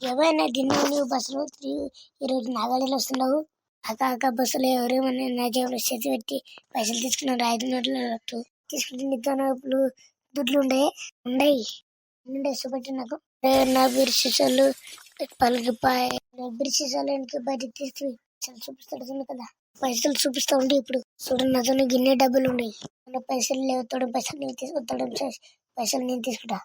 ఏమైనా తిన్నావు నువ్వు బస్సులో ఈరోజు నాగాడిలో వస్తున్నావు? అక్క బస్సులో ఎవరేమన్నా నా జేబులో చేతి పెట్టి పైసలు తీసుకున్నారు 5 నోట్లు తీసుకుంటే నీతో ఇప్పుడు దుడ్లు ఉండయి సుబట్టి నాకు నా బిర్సిసలు పలికిపాయ బిర్సిసలు బయటకు తీసి చూపిస్తాడు కదా పైసలు చూపిస్తా ఉండి ఇప్పుడు చూడు నాతో గిన్నె డబ్బులు ఉండయి పైసలు లేవుతాడు పైసలు నేను తీసుకొస్తాడు పైసలు నేను తీసుకుంటా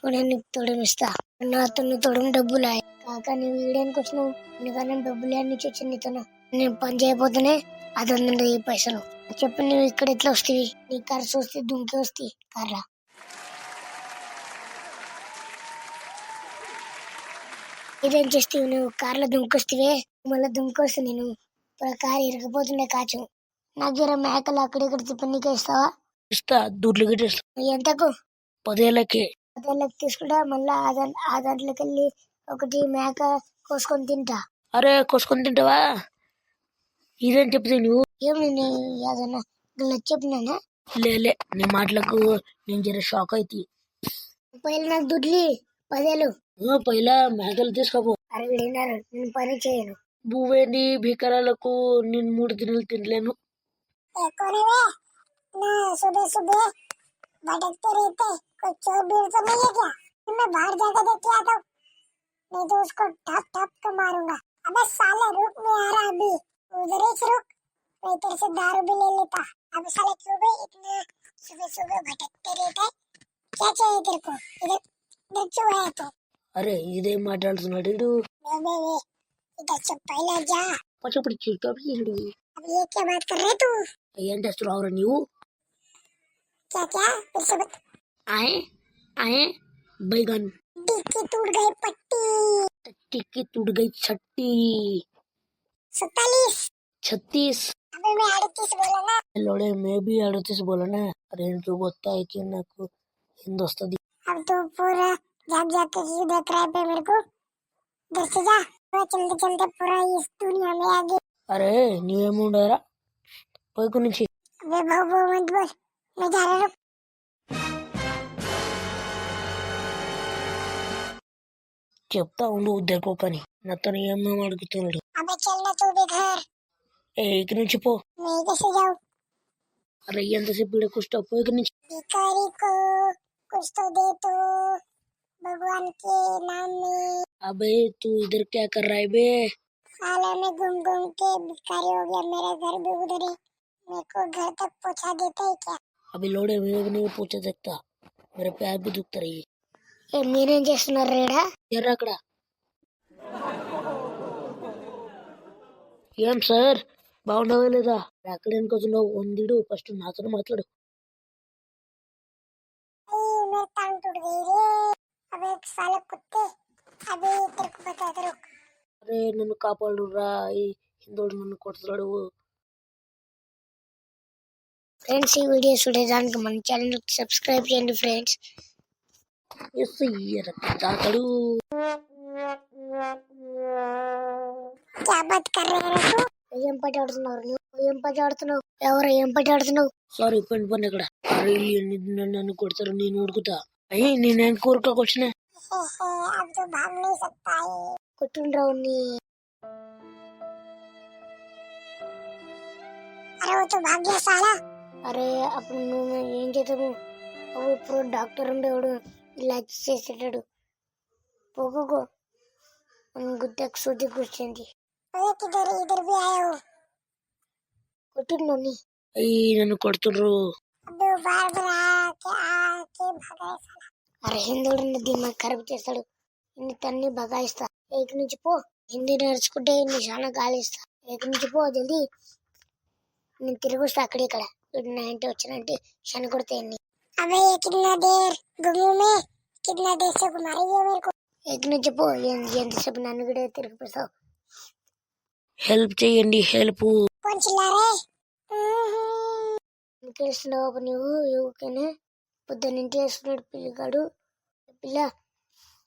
నేను తోడం ఇస్తా నాతో తోడం డబ్బులు కాక నువ్వు వీడియోకి వచ్చినావు నీకన్నా డబ్బులు నుంచి వచ్చింది నీతో నేను పని చేయబోతేనే అది ఉంది ఈ పైసలు చెప్పి నువ్వు ఇక్కడ ఎట్లా వస్తావి నీ ఖర్చు వస్తే దుంకి వస్తాయి కార్లా ఇదేం చేస్తావు నువ్వు కార్లో దుంకొస్తావే మళ్ళీ దుంకొస్తే నేను కారు ఇరగపోతుండే కాచు నాకు జర మేకలు అక్కడిక్కడ తిప్పి నీకే ఇస్తావా? ఇస్తా దూర్లు గిట్ట ఎంతకు? 10,000కి తీసుకుంటా మళ్ళా ఆ దాంట్లోకి వెళ్ళి ఒకటి మేక కోసుకొని తింటా. అరే కోసుకొని తింటావా? ఇదేం చెప్తే నువ్వు ఏమి ఏదన్నా చెప్పినానా? లేలే నీ మాటలకు నేను జర షాక్ అయితే పైన నాకు దుడ్లి 10,000 పైలా మేకలు తీసుకోపో. అరే విడినారు నేను పని చేయను. భూవేని భీకరాలకు నేను 3 దినాలు తినలేను. सुबह सुबह भटकते रहते कोई चोर भी तो नहीं है क्या? मैं बाहर जाकर देख के आता हूँ नहीं तो उसको ठप ठप कर मारूंगा. अबे साले रुक मैं आ रहा अभी उधर ही रुक मैं तेरे से दारू भी ले लेता. अब साले क्यों भाई इतना सुबह सुबह भटकते रहते क्या चाहिए तेरे को? इधर क्यों है तू? అరే ఇదేం మాట్లాడుతున్నాడు इधर से पहले जा. పచ్చపడి अब ये क्या बात कर रहे तू? ఏం చేస్తున్నావురా నువ్వు? क्या क्या फिर से बता. आए आए बैगन डिक्की टूट गई पट्टी. टिक्की टूट गई छट्टी. 47 36. अबे मैं 38 बोला ना. लोड़े मैं भी 38 बोला ना. अरे तू बोलता है कि ना को हिंदुस्तानी. अब तो पूरा जब जाके क्यों देख रहा है पे मेरे को? इधर से जा चलते चलते पूरा इस दुनिया में आ गए. अरे నువ్వేముండరా పోయికు నుంచి. अबे भाऊ मत बोल मैं जा रहा हूँ. చెప్తా ఉండు ఉద్దరికో పని నాతో ఏమేమి అడుగుతున్నాడు. अबे चलना तू भी घर. ఇక నుంచి పో. मैं कैसे जाऊँ? अरे ఎంతసేపు ఇక్కడ కూర్చో పో ఇక నుంచి. भिखारी को कुछ तो दे तो भगवान के नाम में. अबे तू इधर क्या कर रहा है बे? साला में घूम घूम के भिखारी हो गया. मेरा घर भी उधर है. मेरे को घर तक पहुंचा देता है क्या? अभी लोड़े मैं नहीं पूछा सकता मेरे पैर भी दुखता रही. మీరేం చేస్తున్నారు రేడా? ఎర్ర అక్కడ ఏం సార్ బాగున్నావా లేదా? అక్కడ ఎందుకొచ్చున్నావు? వందిడు ఫస్ట్ నాతో మాట్లాడు. मेरी टांग टूट गई रे. अबे साले कुत्ते अबे तेरे को बताता रुक. అరే నన్ను కాపాడురా ఈ హిందోడు నన్ను కొడుతున్నాడు. ఫ్రెండ్స్ ఈ వీడియో చూడడానికి మన ఛానల్ సబ్స్క్రైబ్ చేయండి ఫ్రెండ్స్. తాతడు क्या बात कर रहे हो तू? ఏం పని ఆడుతున్నావు నువ్వు? ఏం పని ఆడుతున్నావు? ఎవరు ఏం పని ఆడుతున్నావు? సారీ పని పని ఇక్కడ. అరే నన్ను కొడతారు నేను ఉడుకుతా. అయ్యి నేనేం కోరికకు వచ్చిన. अब तो भाग नहीं सकता है. కొట్టుండ్రావు నీ. अरे वो तो भाग गया साला. అరే అప్పుడు నువ్వు ఏం చేస్తావు? ఇప్పుడు డాక్టర్ ఉండేవాడు ఇలా చేసేటాడు పోగో గుద్దకు సూది కూర్చుంది. కొట్టిండు అయ్యి నన్ను కొడుతుండ్రు. అరే హిందుడు దిమాగ్ ఖరాబ్ చేస్తాడు. ఇన్ని తన్ని బగాయిస్తా. ఏక నుంచి పో. హిందీ నేర్చుకుంటే ఇన్ని చాలా గాలిస్తా. ఏక నుంచి పో జల్దీ. నేను తిరిగి వస్తా అక్కడ ఇక్కడ. నా ఇంటి వచ్చినంటే శని కొడతాయి. अबे ये कितना देर घूमू मैं? कितना देर से घुमा रही है मेरे को? एक ने చెప్పు ఎంతసేపు నన్ను కూడా తిరిగిపోతావు. హెల్ప్ చేయండి హెల్ప్. कौन चिल्ला रहे? ఇంకేస్తున్నావు నువ్వు? ఊరికేనే పొద్దున్నింటి వేస్తున్నాడు పిల్లగాడు. పిల్ల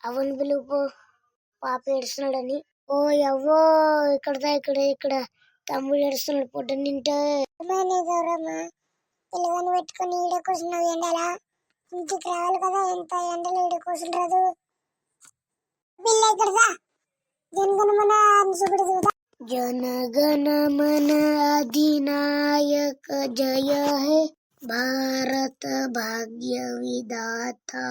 అవని పిలుపు పాప ఏడుస్తున్నాడని. ఓ అవ్వో ఇక్కడ తమ్ముడు ఏడుస్తున్నాడు పొద్దున్నింటే. గౌరమ్మ పిల్లగాని పెట్టుకుని ఈడ కూర్చున్నావు ఎండలా? ఇంటికి రావాలి కదా. ఎంత ఎండలో ఈడ కూర్చుంటారు. जनगण मन अधिनायक जय हे भारत भाग्य विधाता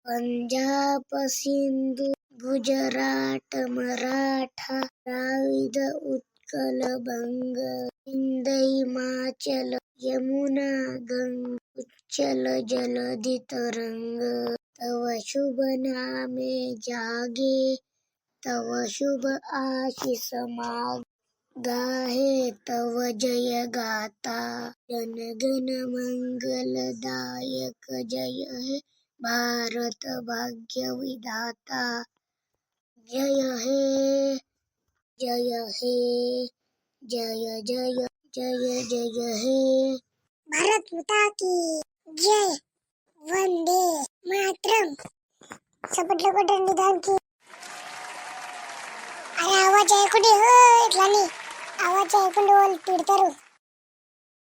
पंजाब सिंधु गुजरात मराठा द्राविड उत्कल बंग सिंध हिमाचल यमुना गंगा उच्चल जलधि तरंग तव शुभ नामे जागे तव शुभ आशीष माग गाहे तव जय गाता जनगण मंगलदायक जय हे भारत भाग्य विधाता जय हे जय हे जय जय जय जय हे भारत माता की जय वंदे मातरम सपट लोक निदान की अरे आवाज ऐकून आवाज ऐकून पिडतारू